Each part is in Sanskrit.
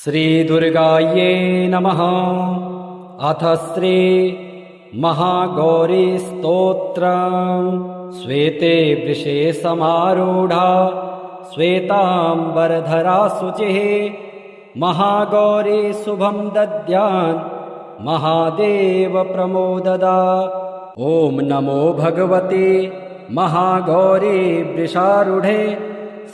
श्रीदुर्गायै नमः। अथ श्री महागौरी स्तोत्रम्। श्वेते वृषे समारूढा श्वेतांबरधरा शुचिः, महागौरी शुभं दद्यान् महादेव प्रमोददा। ॐ नमो भगवते महागौरी वृषारूढे,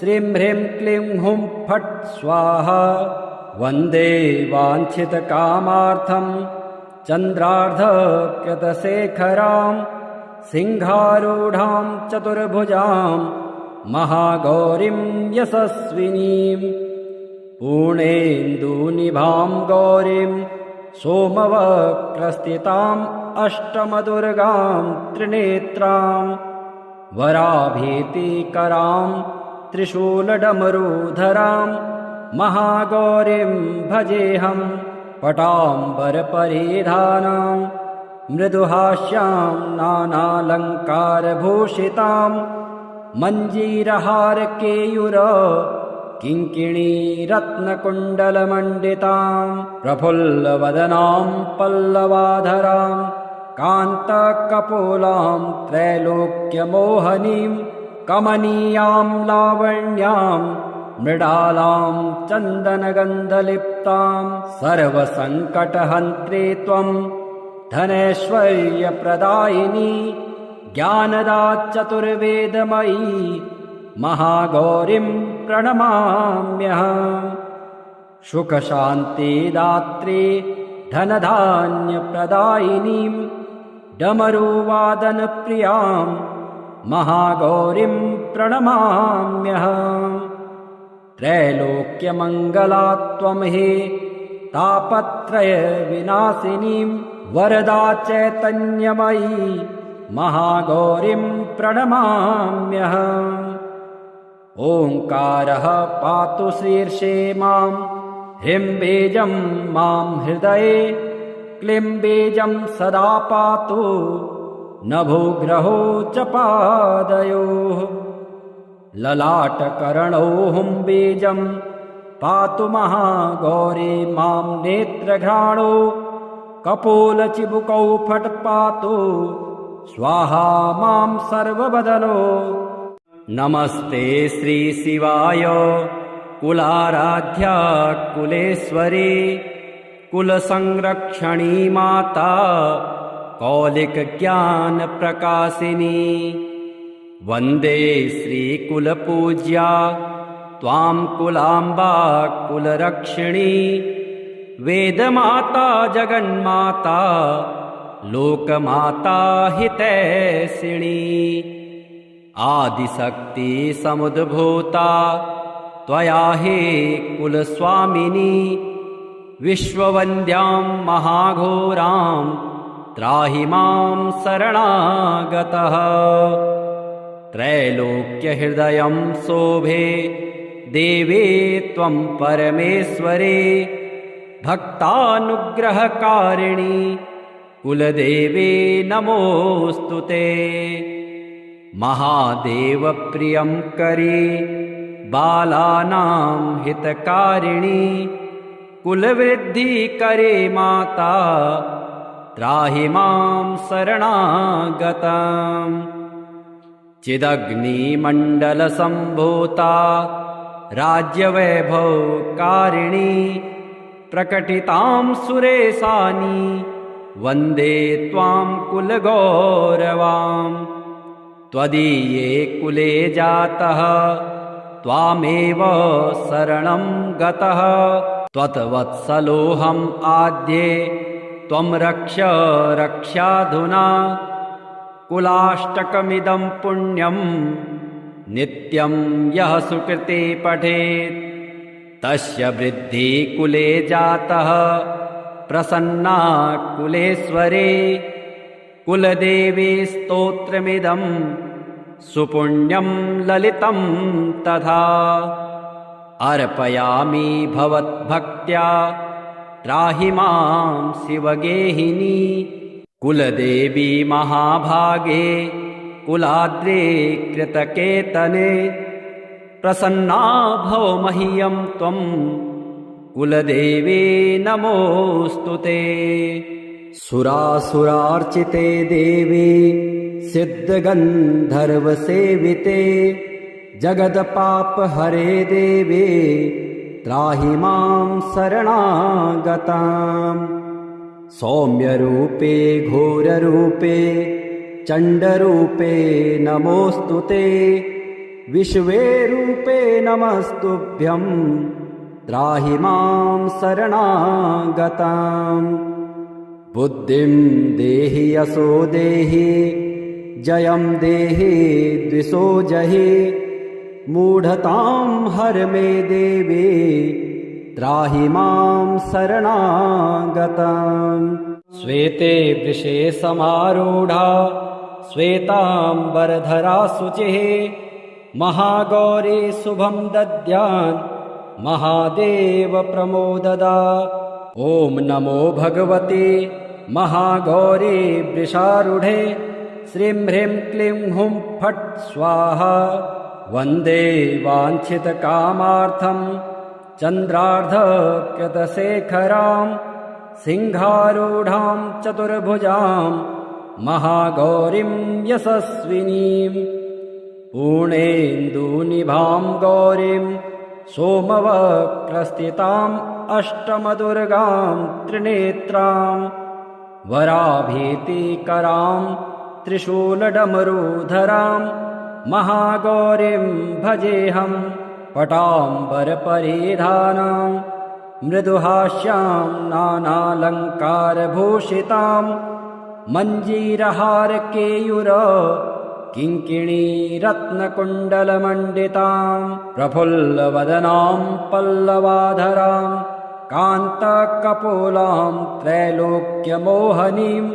श्रीं ह्रीं क्लीं हुं फट् स्वाहा। वन्दे वाञ्छितकामार्थं चन्द्रार्धकृतशेखरां, सिंहारूढां चतुर्भुजां महागौरीं यशस्विनीं। पूर्णेन्दुनिभां गौरीं सोमवक्रस्थिताम् अष्टमदुर्गां त्रिनेत्रां, वराभीतिकरां त्रिशूलडमरूधरां महागौरीं भजेऽहं। पटाम्बरपरिधानां मृदुहास्यां नानालङ्कारभूषितां, मञ्जीरहारकेयूर किङ्किणीरत्नकुण्डलमण्डितां, प्रफुल्लवदनां पल्लवाधरां कान्तकपोलां त्रैलोक्यमोहनीं, कमनीयां लावण्यां मृडालां चन्दनगन्धलिप्तां, सर्वसङ्कटहन्त्री त्वं धनैश्वर्यप्रदायिनी, ज्ञानदा चतुर्वेदमयी महागौरीं प्रणमाम्यहम्। सुखशान्तिदात्री धनधान्यप्रदायिनीं, डमरुवादनप्रियां महागौरीं प्रणमाम्यहम्। त्रैलोक्यमङ्गला त्वं हि तापत्रयविनाशिनीं, वरदा चैतन्यमयी महागौरीं प्रणमाम्यहम्। ओङ्कारः पातु शीर्षे मां, ह्रीं बीजं मां हृदये, क्लीं बीजं सदा पातु नभोग्रहो च पादयोः। ललाटकर्णौ हुं बीजं पातु महागौरी मां नेत्रघ्राणौ, कपोलचिबुकौ फट् पातु स्वाहा मां सर्वबदनो। नमस्ते श्रीशिवाय कुलाराध्या कुलेश्वरी, कुलसंरक्षणी माता कौलिकज्ञानप्रकाशिनी। वन्दे श्रीकुलपूज्या त्वां कुलाम्बा कुलरक्षिणी, वेदमाता जगन्माता लोकमाता हितैषिणी। आदिशक्ति समुद्भूता त्वया हि कुलस्वामिनी, विश्ववन्द्यां महाघोरां त्राहि मां शरणागतः। त्रैलोक्यहृदयं शोभे देवे त्वं परमेश्वरे, भक्तानुग्रहकारिणि कुलदेवे नमोऽस्तुते। महादेवप्रियं करी बालानां हितकारिणि, कुलवृद्धिकरे माता त्राहि मां शरणागतम्। चिदग्निमण्डलसम्भूता राज्यवैभवकारिणी, प्रकटितां सुरेशानि वन्दे त्वां कुलगौरवाम्। त्वदीये कुले जातः त्वामेव शरणं गतः, त्वत्वत्सलोऽहम् आद्ये त्वं रक्ष रक्षाधुना। कुलाष्टकमिदं पुण्यं नित्यं यः सुकृते पठेत्, तस्य वृद्धि कुले जातः प्रसन्ना कुलेश्वरे। कुलदेवी स्तोत्रमिदं सुपुण्यं ललितं तथा, अर्पयामि भवद्भक्त्या त्राहि मां शिवगेहिनी। कुलदेवी महाभागे कुलाद्रे कृतकेतने, प्रसन्ना भव मह्यं त्वं कुलदेवे नमोऽस्तु ते। सुरासुरार्चिते देवे सिद्धगन्धर्वसेविते जगदपापहरे देवे त्राहि मां शरणागताम्। सौम्यरूपे घोररूपे चण्डरूपे नमोऽस्तु ते। विश्वे रूपे नमस्तुभ्यं त्राहि मां शरणागताम्। बुद्धिं देहि यशो देहि जयं देहि द्विषो जहि मूढतां हर मे देवी त्राहि मां शरणागताम्। श्वेते वृषे समारूढा श्वेताम्बरधरा शुचिः महागौरी शुभं दद्यान् महादेव प्रमोददा। ॐ नमो भगवते महागौरी वृषारूढे श्रीं ह्रीं क्लीं हुं फट् स्वाहा। वन्दे वाञ्छितकामार्थं चन्द्रार्धकृतशेखरां सिंहारूढां चतुर्भुजां महागौरीं यशस्विनीं। पूर्णेन्दुनिभां गौरीं सोमवक्रस्थिताम् अष्टमदुर्गां त्रिनेत्रां वराभीतिकरां त्रिशूलडमरूधरां महागौरीं भजेऽहं। पटाम्बरपरिधानां मृदुहास्यां नानालङ्कारभूषितां मञ्जीरहारकेयूर किङ्किणीरत्नकुण्डलमण्डितां प्रफुल्लवदनां पल्लवाधरां कान्तकपोलां त्रैलोक्यमोहनीं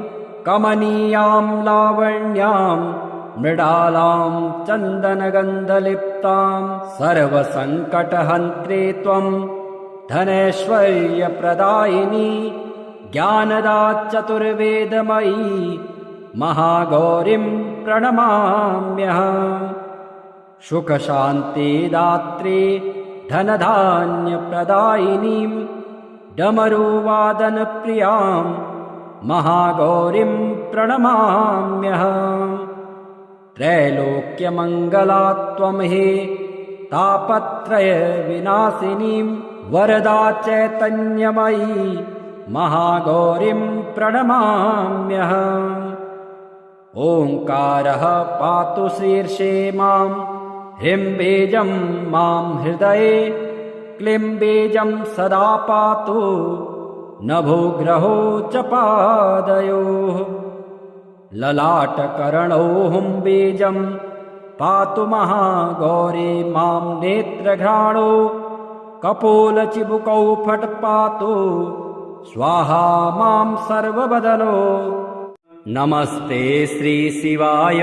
कमनीयां लावण्यां मृडालां चन्दनगन्धलिप्तां सर्वसङ्कटहन्त्री त्वं धनैश्वर्यप्रदायिनी ज्ञानदा चतुर्वेदमयी महागौरीं प्रणमाम्यहम्। सुखशान्तिदात्री धनधान्यप्रदायिनीं डमरुवादनप्रियां महागौरीं प्रणमाम्यहम्। त्रैलोक्यमङ्गला त्वं हि तापत्रयविनाशिनीं वरदा चैतन्यमयी महागौरीं प्रणमाम्यहम्। ओङ्कारः पातु शीर्षे मां ह्रीं बीजं मां हृदये क्लीं बीजं सदा पातु नभोग्रहो च पादयोः। ललाटकर्णौ हुं बीजं पातु महागौरी मां नेत्रघ्राणौ कपोलचिबुकौ फट् पातु स्वाहा मां सर्वबदनो। नमस्ते श्रीशिवाय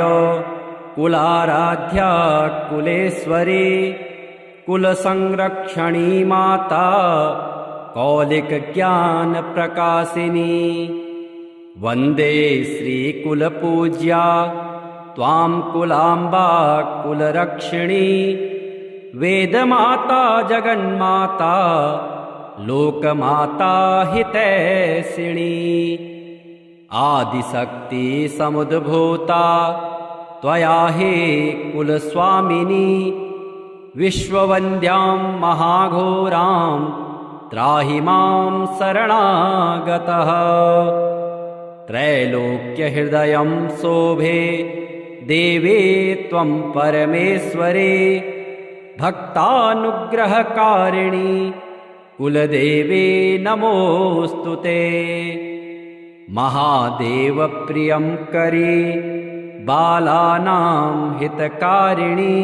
कुलाराध्या कुलेश्वरी कुलसंरक्षणी माता कौलिकज्ञानप्रकाशिनी। वन्दे श्रीकुलपूज्या त्वां कुलाम्बा कुलरक्षिणी वेदमाता जगन्माता लोकमाता हितैषिणी। आदिशक्ति समुद्भूता त्वया हि कुलस्वामिनी विश्ववन्द्यां महाघोरां त्राहि मां शरणागतः। त्रैलोक्यहृदयं शोभे देवे त्वं परमेश्वरे भक्तानुग्रहकारिणी कुलदेवे नमोऽस्तु ते। महादेवप्रियं करे बालानां हितकारिणी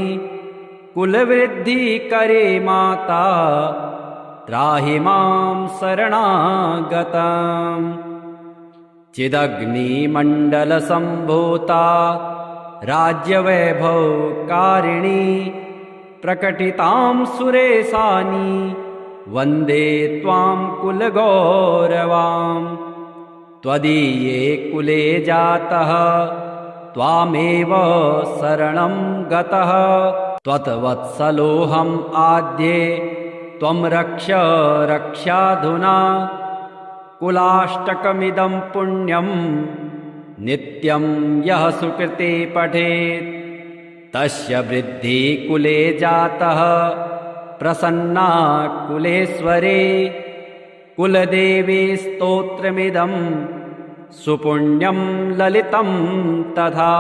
कुलवृद्धिकरे माता त्राहि मां शरणागतम्। चिदग्निमण्डलसम्भूता राज्यवैभवकारिणी प्रकटितां सुरेशानी वन्दे त्वां कुलगौरवाम्। त्वदीये कुले जातः त्वामेव शरणं गतः त्वत्वत्सलोऽहम् आद्ये त्वं रक्ष रक्ष्याधुना कुलाष्टकमिदं पुण्यं नित्यं यः सुकृते पठेत् तस्य वृद्धिः कुले जातः प्रसन्ना कुलेश्वरे कुलदेवी स्तोत्रमिदं सुपुण्यं ललितं तथा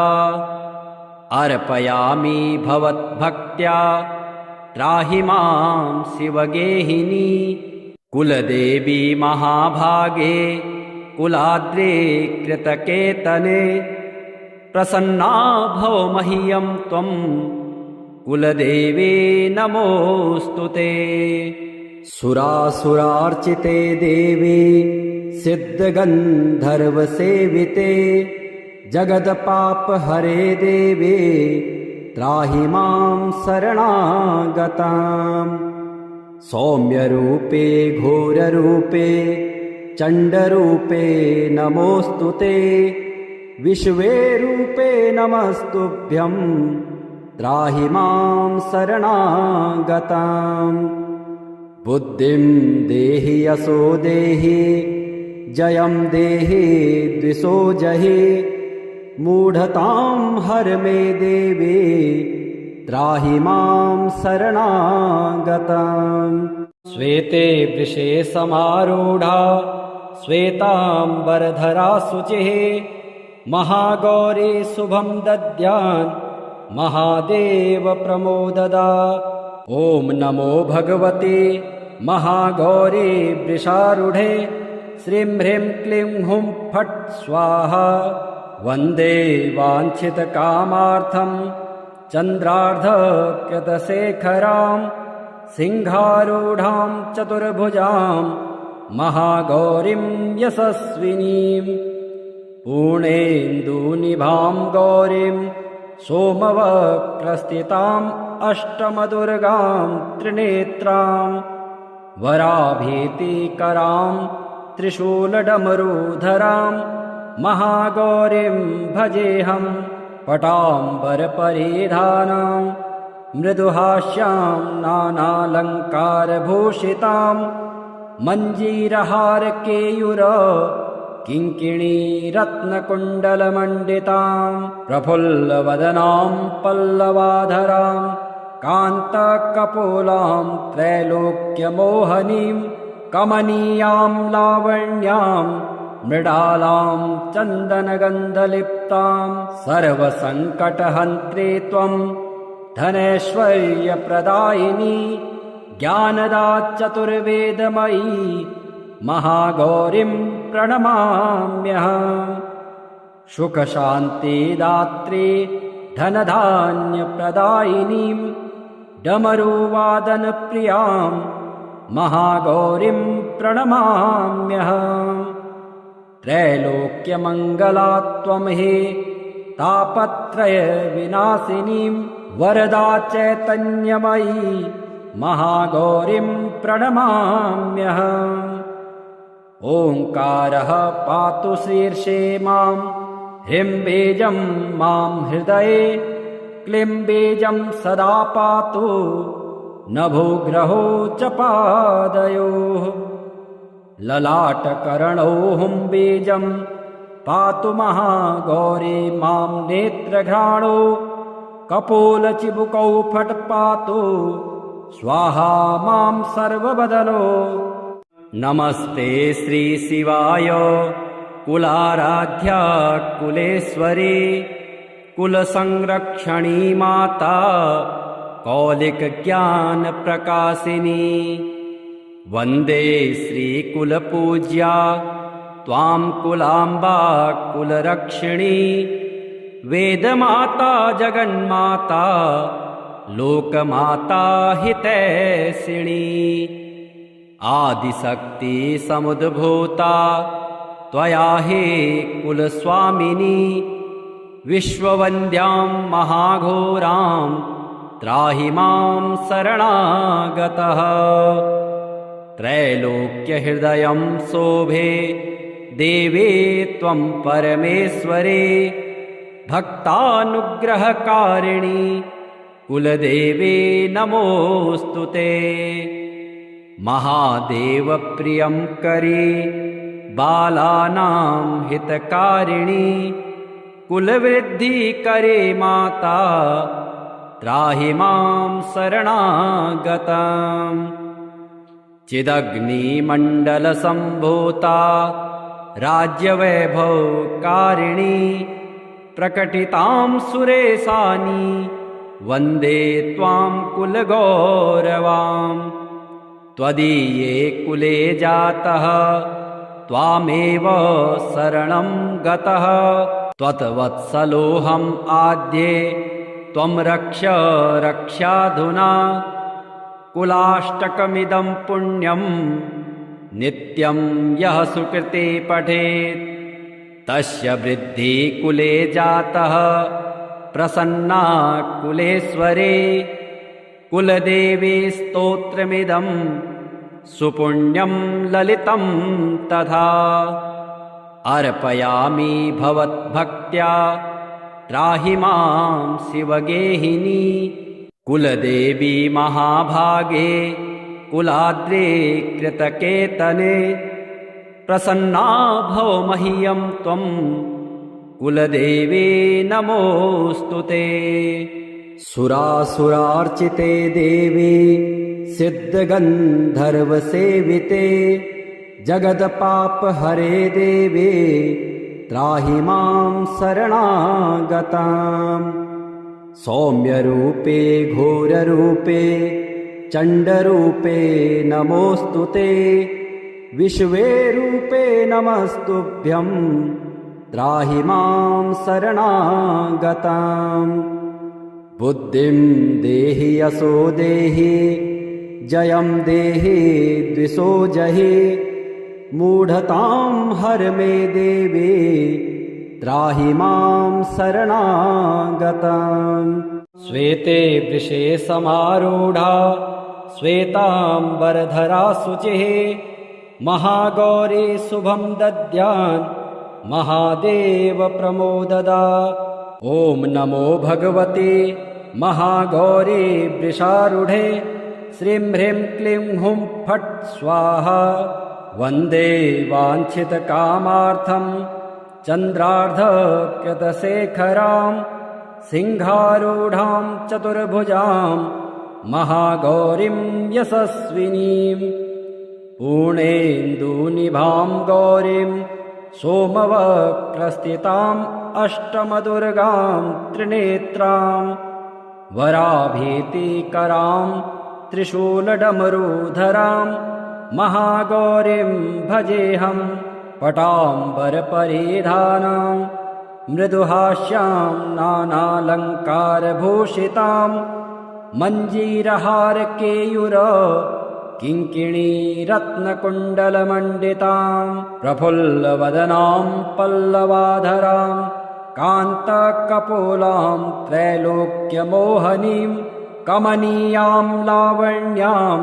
अर्पयामि भवद्भक्त्या त्राहि मां शिवगेहिनी कुलदेवी महाभागे कुलाद्रे कृतकेतने प्रसन्ना भव मह्यं त्वं कुलदेवी नमोऽस्तु ते। सुरासुरार्चिते देवी सिद्धगन्धर्वसेविते जगदपापहरे देवे त्राहि मां शरणागताम् सौम्यरूपे घोररूपे चण्डरूपे नमोऽस्तु ते विश्वे रूपे नमस्तुभ्यं त्राहि मां शरणागताम् बुद्धिं देहि यशो देहि जयं देहि द्विषो जहि मूढतां हर मे देवी त्राहि मां शरणागताम् श्वेते वृषे समारूढा श्वेताम्बरधरा शुचिः महागौरी शुभं दद्यान् महादेव प्रमोददा ॐ नमो भगवते महागौरी वृषारूढे श्रीं ह्रीं क्लीं हुं फट् स्वाहा वन्दे वाञ्छितकामार्थं चन्द्रार्धकृतशेखरां सिंहारूढां चतुर्भुजां महागौरीं यशस्विनीं पूर्णेन्दुनिभां गौरीं सोमवक्रस्थिताम् अष्टमदुर्गां त्रिनेत्रां वराभीतिकरां त्रिशूलडमरूधरां महागौरीं भजेऽहं पटाम्बरपरिधानां मृदुहास्यां नानालङ्कारभूषितां मञ्जीरहारकेयूर किङ्किणी रत्नकुण्डलमण्डितां प्रफुल्लवदनां पल्लवाधरां कान्तकपोलां त्रैलोक्यमोहनीं कमनीयां लावण्यां मृडालां चन्दनगन्धलिप्तां सर्वसङ्कटहन्त्री त्वं धनैश्वर्यप्रदायिनी ज्ञानदा चतुर्वेदमयी महागौरीं प्रणमाम्यहम् सुखशान्तिदात्री धनधान्यप्रदायिनीं डमरुवादनप्रियां महागौरीं प्रणमाम्यहम् त्रैलोक्यमङ्गला त्वं हि तापत्रयविनाशिनीं वरदा चैतन्यमयी महागौरीं प्रणमाम्यहम् ओङ्कारः पातु शीर्षे मां ह्रीं बीजं मां हृदये क्लीं बीजं सदा पातु नभोग्रहो च पादयोः ललाटकर्णौ हुं बीजं पातु महागौरी मां नेत्रघ्राणौ कपोलचिबुकौ फट् पातु स्वाहा मां सर्वबदलो नमस्ते श्रीशिवाय कुलाराध्या कुलेश्वरी कुलसंरक्षणी माता कौलिकज्ञानप्रकाशिनी वन्दे श्रीकुलपूज्या त्वां कुलाम्बा कुलरक्षिणी वेदमाता जगन्माता लोकमाता हितैषिणी आदिशक्ति समुद्भूता त्वया हि कुलस्वामिनी विश्ववन्द्यां महाघोरां त्राहि मां शरणागतः त्रैलोक्यहृदयं शोभे देवे त्वं परमेश्वरे भक्तानुग्रहकारिणी कुलदेवे नमोऽस्तु ते महादेवप्रियं करे बालानां हितकारिणी कुलवृद्धि करे माता त्राहि मां शरणागतम् चिदग्निमण्डलसम्भूता राज्यवैभवकारिणी प्रकटितां सुरेशानि वन्दे त्वां कुलगौरवाम् त्वदीये कुले जातः त्वामेव शरणं गतः त्वत्वत्सलोऽहम् आद्ये त्वं रक्ष रक्षाधुना कुलाष्टकमिदं पुण्यं नित्यं यः सुकृते पठेत् तस्य वृद्धि कुले जातः प्रसन्ना कुलेश्वरे कुलदेवी स्तोत्रमिदं सुपुण्यं ललितं तथा अर्पयामि भवद्भक्त्या त्राहि मां शिवगेहिनी कुलदेवी महाभागे कुलाद्रे कृतकेतने प्रसन्ना भव मह्यं त्वं कुलदेवी नमोऽस्तुते सुरासुरार्चिते देवी सिद्धगन्धर्वसेविते जगदपापहरे देवी त्राहि मां शरणागताम् सौम्यरूपे घोररूपे चण्डरूपे नमोऽस्तुते विश्वे रूपे नमस्तुभ्यं त्राहि मां शरणागताम् बुद्धिं देहि यशो देहि जयं देहि द्विषो जहि मूढतां हर मे देवी त्राहि मां शरणागताम् श्वेते वृषे समारूढा श्वेताम्बरधरा शुचिः महागौरी शुभं दद्यान् महादेव प्रमोददा ॐ नमो भगवते महागौरी वृषारूढे श्रीं ह्रीं क्लीं हुं फट् स्वाहा वन्दे वाञ्छितकामार्थं चन्द्रार्धकृतशेखरां सिंहारूढां चतुर्भुजां महागौरीं यशस्विनीं पूर्णेन्दुनिभां गौरीं सोमवक्रस्थिताम् अष्टमदुर्गां त्रिनेत्रां वराभीतिकरां त्रिशूलडमरूधरां महागौरीं भजेऽहं पटाम्बरपरिधानां मृदुहास्यां नानालङ्कारभूषितां मञ्जीरहारकेयूर किङ्किणीरत्नकुण्डलमण्डितां प्रफुल्लवदनां पल्लवाधरां कान्तकपोलां त्रैलोक्यमोहनीं कमनीयां लावण्यां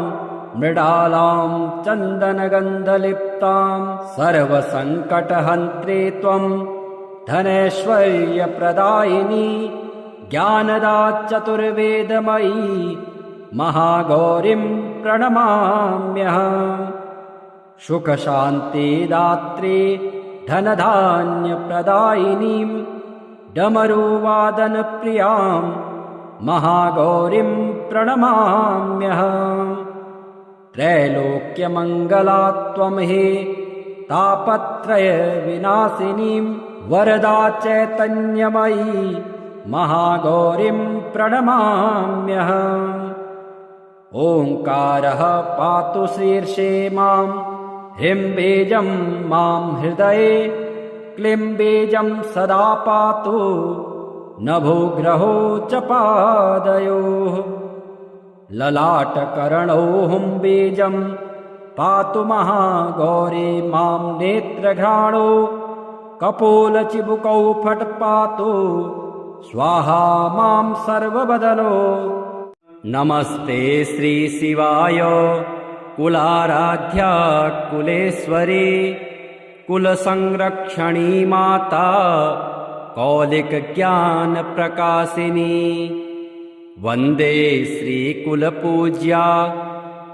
मृडालां चन्दनगन्धलिप्तां सर्वसङ्कटहन्त्री त्वं धनैश्वर्यप्रदायिनी ज्ञानदा चतुर्वेदमयी महागौरीं प्रणमाम्यहम् सुखशान्तिदात्री धनधान्यप्रदायिनीं डमरुवादनप्रियां महागौरीं प्रणमाम्यहम् त्रैलोक्यमङ्गला त्वं हि तापत्रयविनाशिनीं वरदा चैतन्यमयी महागौरीं प्रणमाम्यहम् ओङ्कारः पातु शीर्षे मां ह्रीं बीजं मां हृदये क्लीं बीजं सदा पातु नभोग्रहो च पादयोः ललाटकर्णौ हुं बीजं पातु महागौरी मां नेत्रघ्राणौ कपोलचिबुकौ फट् पातु स्वाहा मां सर्वबदनो नमस्ते श्रीशिवाय कुलाराध्या कुलेश्वरी कुलसंरक्षणी माता कौलिकज्ञानप्रकाशिनी वन्दे श्रीकुलपूज्या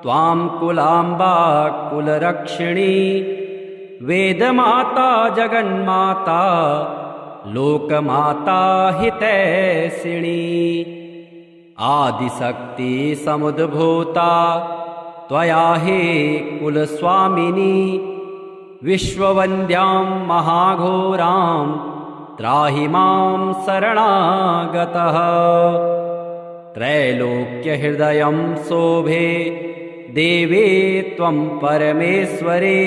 त्वां कुलाम्बा कुलरक्षिणी वेदमाता जगन्माता लोकमाता हितैषिणी आदिशक्ति समुद्भूता त्वया हि कुलस्वामिनी विश्ववन्द्यां महाघोरां त्राहि मां शरणागतः त्रैलोक्यहृदयं शोभे देवे त्वं परमेश्वरे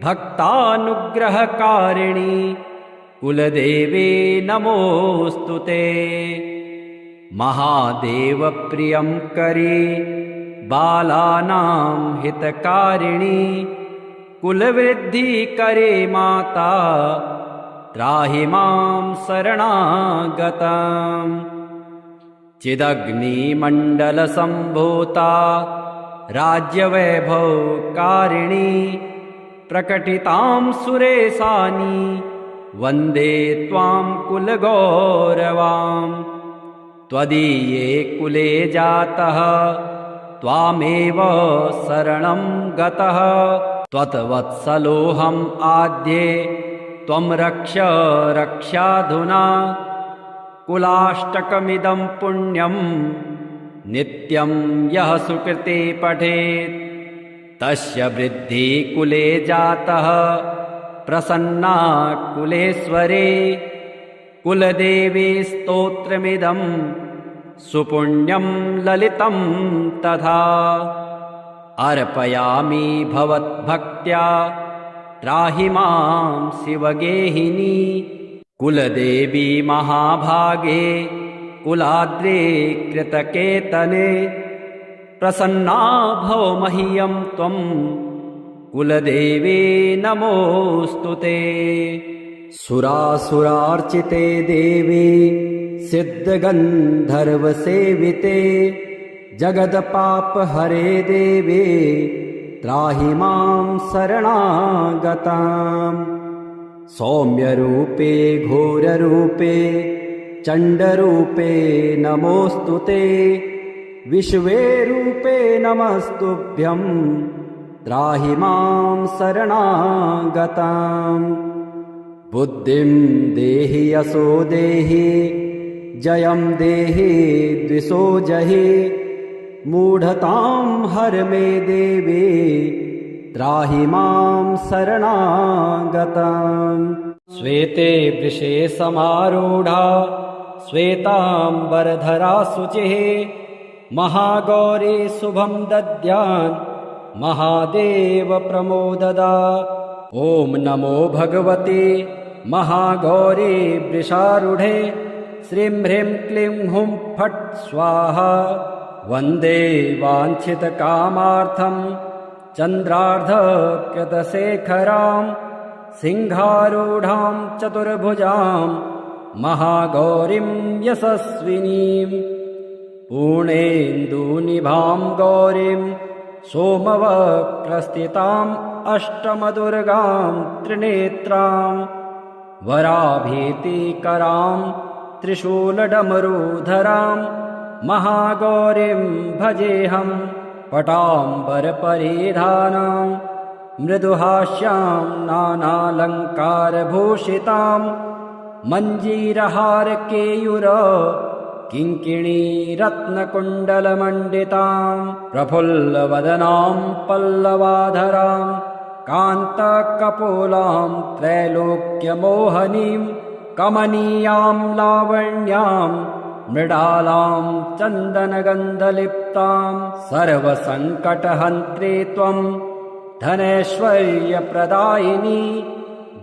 भक्तानुग्रहकारिणि कुलदेवे नमोऽस्तु ते महादेवप्रियं करे बालानां हितकारिणि कुलवृद्धिकरे माता त्राहि मां शरणागतम् चिदग्निमण्डलसम्भूता राज्यवैभवकारिणि प्रकटितां सुरेशानि वन्दे त्वां कुलगौरवाम् त्वदीये कुले जातः त्वामेव शरणं गतः त्वत्वत्सलोऽहम् आद्ये त्वं रक्ष रक्षाधुना कुलाष्टकमिदं पुण्यं नित्यं यः सुकृते पठेत् तस्य वृद्धि कुले जातः प्रसन्ना कुलेश्वरे कुलदेवी स्तोत्रमिदं सुपुण्यं ललितं तथा अर्पयामि भवद्भक्त्या त्राहि मां शिवगेहिनी कुलदेवी महाभागे कुलाद्रे कृतकेतने प्रसन्ना भव मह्यं त्वं कुलदेवे नमोऽस्तु ते सुरासुरार्चिते देवे सिद्धगन्धर्वसेविते जगदपापहरे देवे त्राहि मां शरणागताम् सौम्यरूपे घोररूपे चण्डरूपे नमोऽस्तु ते विश्वे रूपे नमस्तुभ्यं त्राहि मां शरणागताम् बुद्धिं देहि यशो देहि जयं देहि द्विषो जहि मूढतां हर मे देवी त्राहि मां शरणागताम् श्वेते वृषे समारूढा श्वेताम्बरधरा शुचिः महागौरी शुभं दद्यान् महादेव प्रमोददा ॐ नमो भगवते महागौरी वृषारूढे श्रीं ह्रीं क्लीं हुं फट् स्वाहा वन्दे वाञ्छितकामार्थं चन्द्रार्धकृतशेखरां सिंहारूढां चतुर्भुजां महागौरीं यशस्विनीं पूर्णेन्दुनिभां गौरीं सोमवक्रस्थिताम् अष्टमदुर्गां त्रिनेत्रां वराभीतिकरां त्रिशूलडमरूधरां महागौरीं भजेऽहं पटाम्बरपरिधानां मृदुहास्यां नानालङ्कारभूषितां मञ्जीरहारकेयूर किङ्किणीरत्नकुण्डलमण्डितां प्रफुल्लवदनां पल्लवाधरां कान्तकपोलां त्रैलोक्यमोहनीं कमनीयां लावण्यां मृडालां चन्दनगन्धलिप्तां सर्वसङ्कटहन्त्री त्वं धनैश्वर्यप्रदायिनी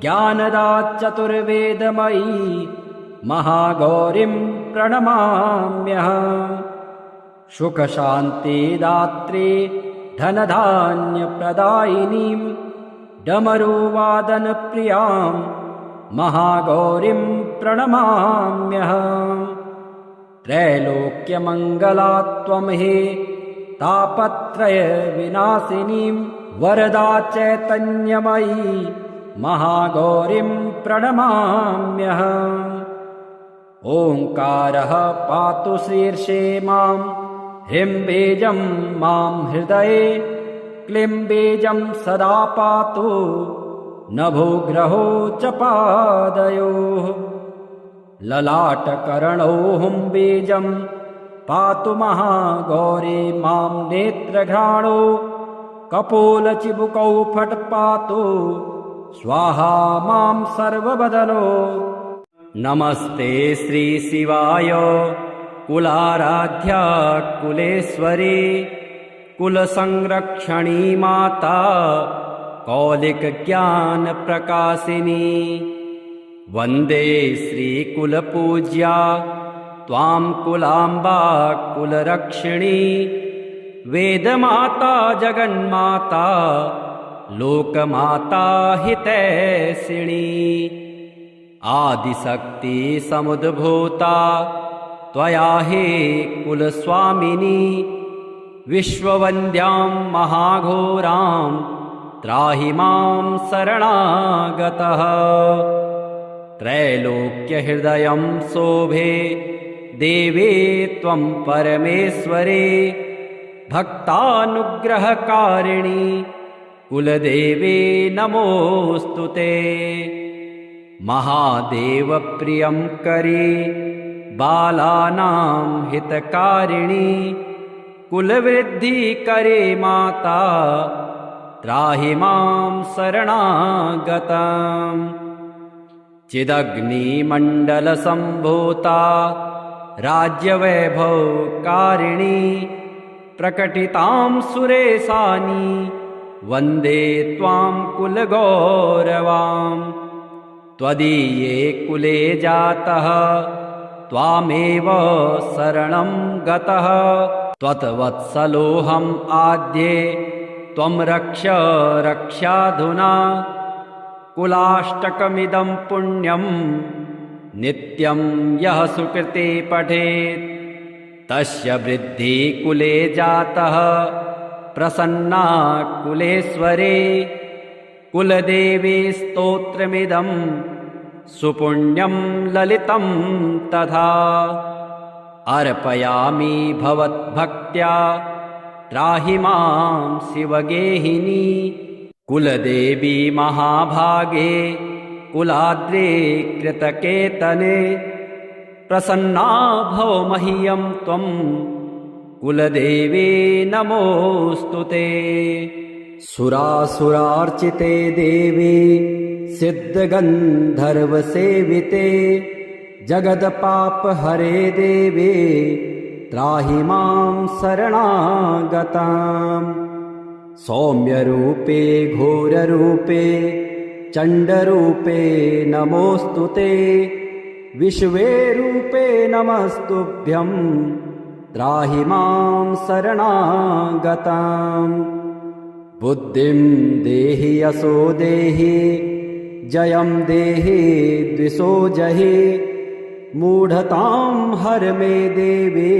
ज्ञानदा चतुर्वेदमयी महागौरीं प्रणमाम्यहम् सुखशान्तिदात्री धनधान्यप्रदायिनीं डमरुवादनप्रियां महागौरीं प्रणमाम्यहम् त्रैलोक्यमङ्गला त्वं हि तापत्रयविनाशिनीं वरदा चैतन्यमयी महागौरीं प्रणमाम्यहम् ओङ्कारः पातु शीर्षे मां ह्रीं बीजं मां हृदये क्लीं बीजं सदा पातु नभोग्रहो च पादयोः ललाटकर्णौ हुं बीजं पातु महागौरी मां नेत्रघ्राणौ कपोलचिबुकौ फट् पातु स्वाहा मां सर्वबदनो नमस्ते श्रीशिवाय कुलाराध्या कुलेश्वरी कुलसंरक्षणी माता कौलिकज्ञानप्रकाशिनी वन्दे श्रीकुलपूज्या त्वां कुलाम्बा कुलरक्षिणी वेदमाता जगन्माता लोकमाता हितैषिणी आदिशक्ति समुद्भूता त्वया हि कुलस्वामिनी विश्ववन्द्यां महाघोरां त्राहि मां शरणागतः त्रैलोक्यहृदयं शोभे देवे त्वं परमेश्वरे भक्तानुग्रहकारिणि कुलदेवे नमोऽस्तु ते महादेवप्रियं करे बालानां हितकारिणि कुलवृद्धिकरे माता त्राहि मां शरणागतम् चिदग्निमण्डलसम्भूता राज्यवैभवकारिणी प्रकटितां सुरेशानि वन्दे त्वां कुलगौरवाम् त्वदीये कुले जातः त्वामेव शरणं गतः त्वत्वत्सलोऽहम् आद्ये त्वं रक्ष रक्षाधुना कुलाष्टकमिदं पुण्यं नित्यं यः सुकृते पठेत् तस्य वृद्धिः कुले जातः प्रसन्ना कुलेश्वरे कुलदेवी स्तोत्रमिदं सुपुण्यं ललितं तथा अर्पयामि भवद्भक्त्या त्राहि मां शिवगेहिनी कुलदेवी महाभागे कुलाद्रे कृतकेतने प्रसन्ना भव मह्यं त्वं कुलदेवी नमोऽस्तु ते सुरासुरार्चिते देवी सिद्धगन्धर्वसेविते जगदपापहरे देवे त्राहि मां शरणागताम् सौम्यरूपे घोररूपे चण्डरूपे नमोऽस्तु ते विश्वे रूपे नमस्तुभ्यं त्राहि मां शरणागताम् बुद्धिं देहि यशो देहि जयं देहि द्विषो जहि मूढतां हर मे देवी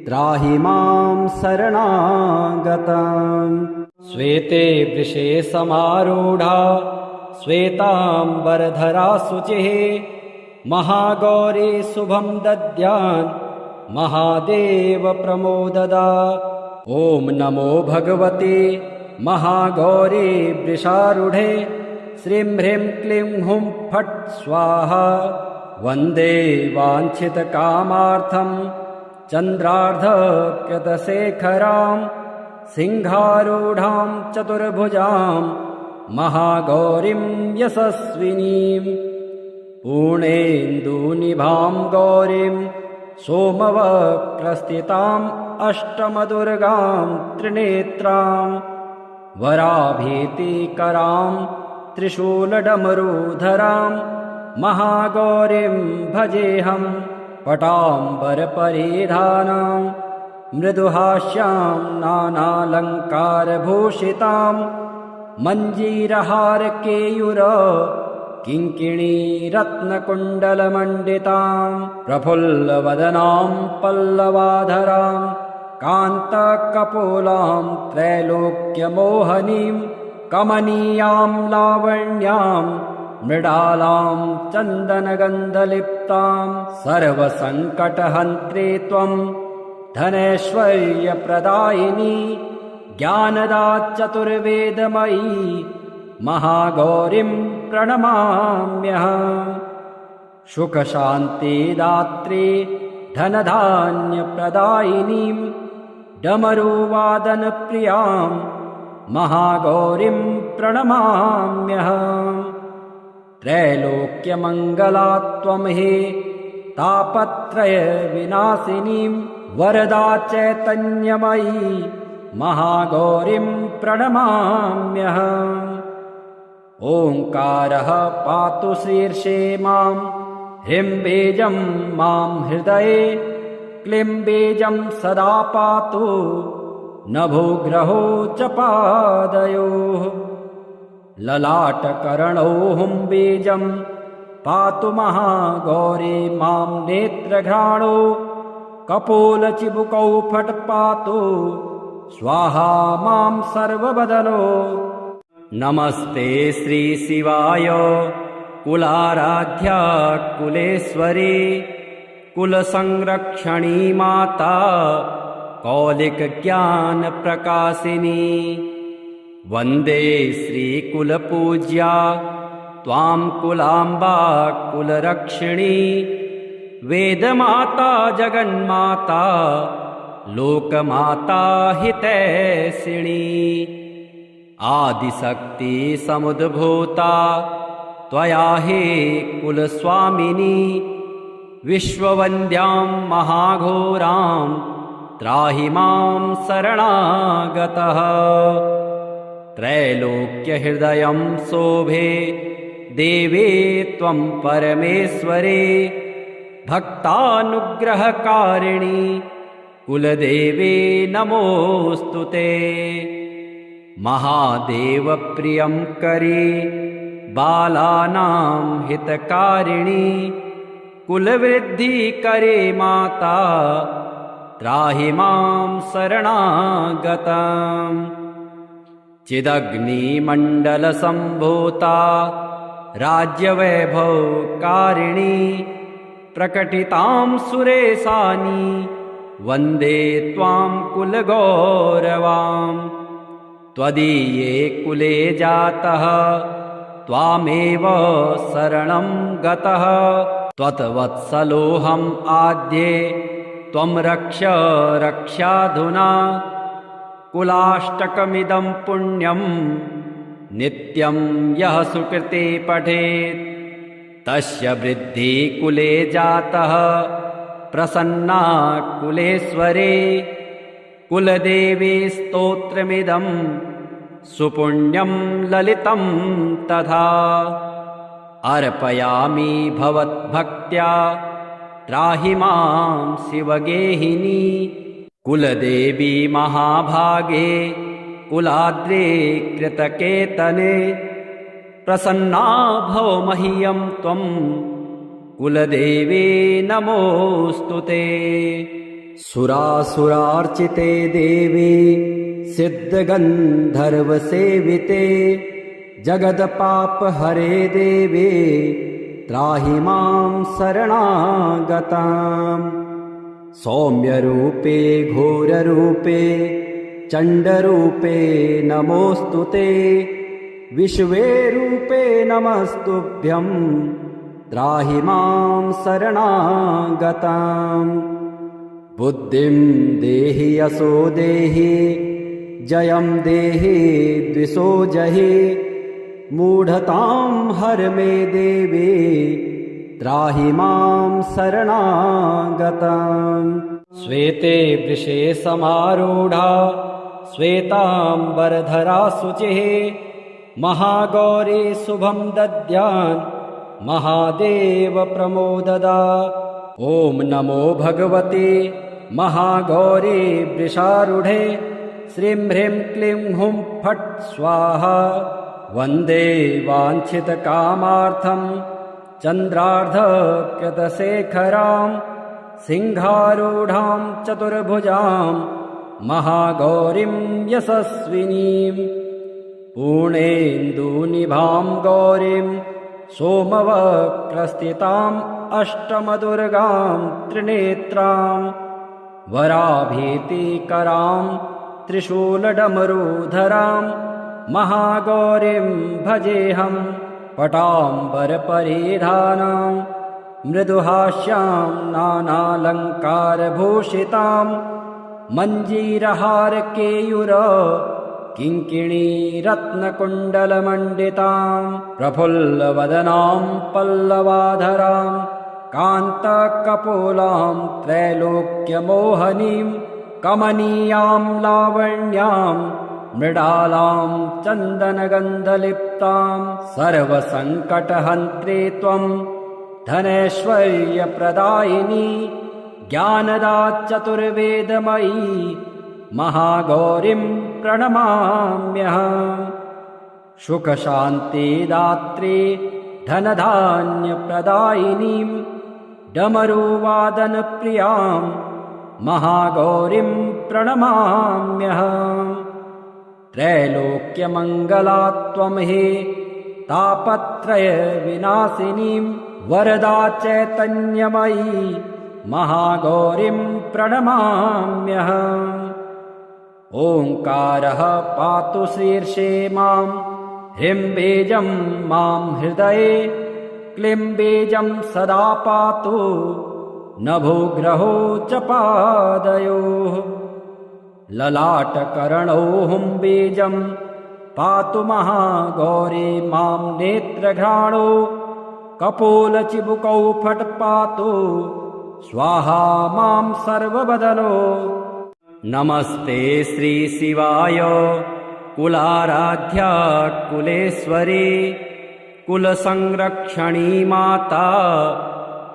त्राहि मां शरणागताम् श्वेते वृषे समारूढा श्वेताम्बरधरा शुचिः महागौरी शुभं दद्यान् महादेव प्रमोददा ॐ नमो भगवते महागौरी वृषारूढे श्रीं ह्रीं क्लीं हुं फट् स्वाहा वन्दे वाञ्छितकामार्थं चन्द्रार्धकृतशेखरां सिंहारूढां चतुर्भुजां महागौरीं यशस्विनीं पूर्णेन्दुनिभां गौरीं सोमवक्रस्थिताम् अष्टमदुर्गां त्रिनेत्रां वराभीतिकरां त्रिशूलडमरूधरां महागौरीं भजेऽहं पटाम्बरपरिधानां मृदुहास्यां नानालङ्कारभूषितां मञ्जीरहारकेयूर किङ्किणी रत्नकुण्डलमण्डितां प्रफुल्लवदनां पल्लवाधरां कान्तकपोलां त्रैलोक्यमोहनीं कमनीयां लावण्यां मृडालां चन्दनगन्धलिप्तां सर्वसङ्कटहन्त्रे त्वं धनैश्वर्यप्रदायिनी ज्ञानदा चतुर्वेदमयी महागौरीं प्रणमाम्यहम् सुखशान्तिदात्री धनधान्यप्रदायिनीं डमरुवादनप्रियां महागौरीं प्रणमाम्यहम् त्रैलोक्यमङ्गला त्वं हे तापत्रयविनाशिनीं वरदा चैतन्यमयी महागौरीं प्रणमाम्यहम् ओङ्कारः पातु शीर्षे मां ह्रीं बीजं मां हृदये क्लीं बीजं सदा पातु नभोग्रहो च पादयोः ललाटकर्णौ हुं बीजं पातु महागौरी मां नेत्रघ्राणौ कपोलचिबुकौ फट् पातु स्वाहा मां सर्वबदलो नमस्ते श्रीशिवाय कुलाराध्या कुलेश्वरी कुलसंरक्षणी माता कौलिकज्ञानप्रकाशिनी वन्दे श्रीकुलपूज्या त्वां कुलाम्बा कुलरक्षिणी वेदमाता जगन्माता लोकमाता हितैषिणी आदिशक्ति समुद्भूता त्वया हे कुलस्वामिनी विश्ववन्द्यां महाघोरां त्राहि मां शरणागतः त्रैलोक्यहृदयं शोभे देवे त्वं परमेश्वरे भक्तानुग्रहकारिणि कुलदेवे नमोऽस्तु ते महादेवप्रियं करे बालानां हितकारिणि कुलवृद्धिकरे माता त्राहि मां शरणागतम् चिदग्निमण्डलसम्भूता राज्यवैभवकारिणी प्रकटितां सुरेशानि वन्दे त्वां कुलगौरवाम् त्वदीये कुले जातः त्वामेव शरणं गतः त्वत्वत्सलोऽहम् आद्ये त्वं रक्ष रक्षाधुना कुलाष्टकमिदं पुण्यं नित्यं यः सुकृते पठेत् तस्य वृद्धि कुले जातः प्रसन्ना कुलेश्वरे कुलदेवी स्तोत्रमिदं सुपुण्यं ललितं तथा अर्पयामि भवद्भक्त्या त्राहि मां शिवगेहिनी कुलदेवी महाभागे कुलाद्रे कृतकेतने प्रसन्ना भव मह्यं त्वं कुलदेवी नमोऽस्तु ते सुरासुरार्चिते देवी सिद्धगन्धर्वसेविते जगदपापहरे देवी त्राहि मां शरणागताम् सौम्यरूपे घोररूपे चण्डरूपे नमोऽस्तु ते विश्वे रूपे नमस्तुभ्यं त्राहि मां शरणागताम् बुद्धिं देहि यशो देहि जयं देहि द्विषो जहि मूढतां हर मे देवी त्राहि मां शरणागताम् श्वेते वृषे समारूढा श्वेताम्बरधरा शुचिः महागौरी शुभं दद्यान् महादेव प्रमोददा ॐ नमो भगवते महागौरी वृषारूढे श्रीं ह्रीं क्लीं हुं फट् स्वाहा वन्दे वाञ्छितकामार्थं चन्द्रार्धकृतशेखरां सिंहारूढां चतुर्भुजां महागौरीं यशस्विनीं पूर्णेन्दुनिभां गौरीं सोमवक्रस्थिताम् अष्टमदुर्गां त्रिनेत्रां वराभीतिकरां त्रिशूलडमरूधरां महागौरीं भजेऽहं पटाम्बरपरिधानां मृदुहास्यां नानालङ्कारभूषितां मञ्जीरहारकेयूर किङ्किणीरत्नकुण्डलमण्डितां प्रफुल्लवदनां पल्लवाधरां कान्तकपोलां त्रैलोक्यमोहनीं कमनीयां लावण्यां मृडालां चन्दनगन्धलिप्तां सर्वसङ्कटहन्त्री त्वं धनैश्वर्यप्रदायिनी ज्ञानदा चतुर्वेदमयी महागौरीं प्रणमाम्यहम् सुखशान्तिदात्री धनधान्यप्रदायिनीं डमरुवादनप्रियां महागौरीं प्रणमाम्यहम् त्रैलोक्यमङ्गला त्वं हि तापत्रयविनाशिनीं वरदा चैतन्यमयी महागौरीं प्रणमाम्यहम् ओङ्कारः पातु शीर्षे मां ह्रीं बीजं मां हृदये क्लीं बीजं सदा पातु नभोग्रहो च पादयोः ललाटकर्णौ हुं बीजं पातु महागौरी मां नेत्रघ्राणौ कपोलचिबुकौ फट् पातु स्वाहा मां सर्वबदनो नमस्ते श्रीशिवाय कुलाराध्या कुलेश्वरी कुलसंरक्षणी माता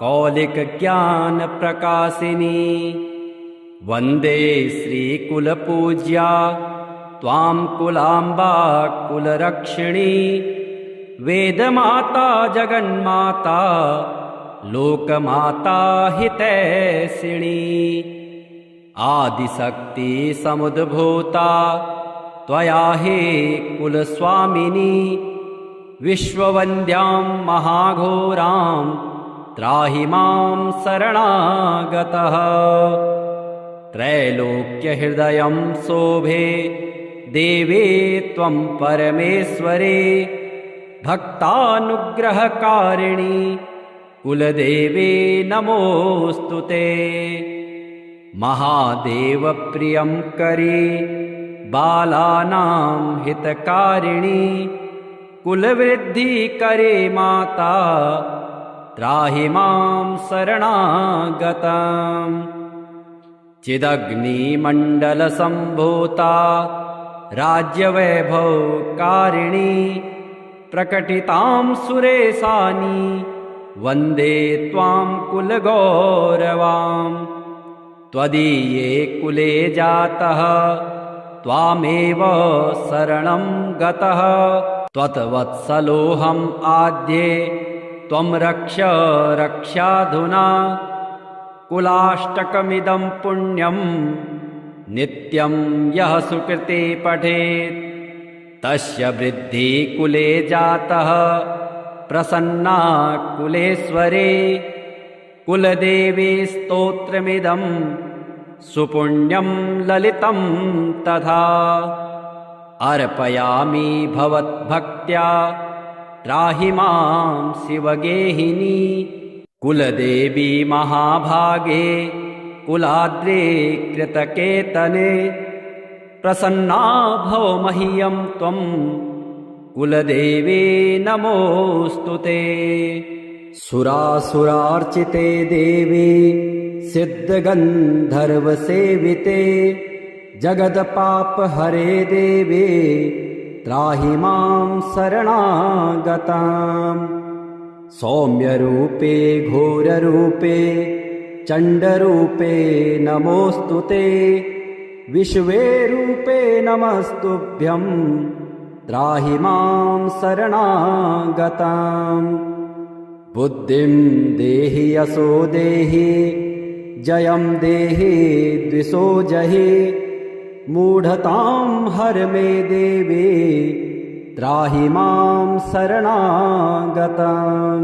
कौलिकज्ञानप्रकाशिनी वन्दे श्रीकुलपूज्या त्वां कुलाम्बा कुलरक्षिणी वेदमाता जगन्माता लोकमाता हितैषिणी आदिशक्ति समुद्भूता त्वया हि कुलस्वामिनी विश्ववन्द्यां महाघोरां त्राहि मां शरणागतः त्रैलोक्यहृदयं शोभे देवे त्वं परमेश्वरे भक्तानुग्रहकारिणि कुलदेवे नमोऽस्तु ते महादेवप्रियं करे बालानां हितकारिणि कुलवृद्धिकरे माता त्राहि मां शरणागतम् चिदग्निमण्डलसम्भूता राज्यवैभवकारिणी प्रकटितां सुरेशानि वन्दे त्वां कुलगौरवाम् त्वदीये कुले जातः त्वामेव शरणं गतः त्वत्वत्सलोऽहम् आद्ये त्वं रक्ष रक्षाधुना कुलाष्टकमिदं पुण्यं नित्यं यः सुकृते पठेत् तस्य वृद्धि कुले जातः प्रसन्ना कुलेश्वरे कुलदेवी स्तोत्रमिदं सुपुण्यं ललितं तथा अर्पयामि भवद्भक्त्या त्राहि मां शिवगेहिनी कुलदेवी महाभागे कुलाद्रे कृतकेतने प्रसन्ना भव मह्यं त्वं कुलदेवी नमोऽस्तु ते सुरासुरार्चिते देवी सिद्धगन्धर्वसेविते जगदपापहरे देवे त्राहि मां शरणागताम् सौम्यरूपे घोररूपे चण्डरूपे नमोऽस्तु ते विश्वे रूपे नमस्तुभ्यं त्राहि मां शरणागताम् बुद्धिं देहि यशो देहि जयं देहि द्विषो जहि मूढतां हर मे देवी त्राहि मां शरणागतम्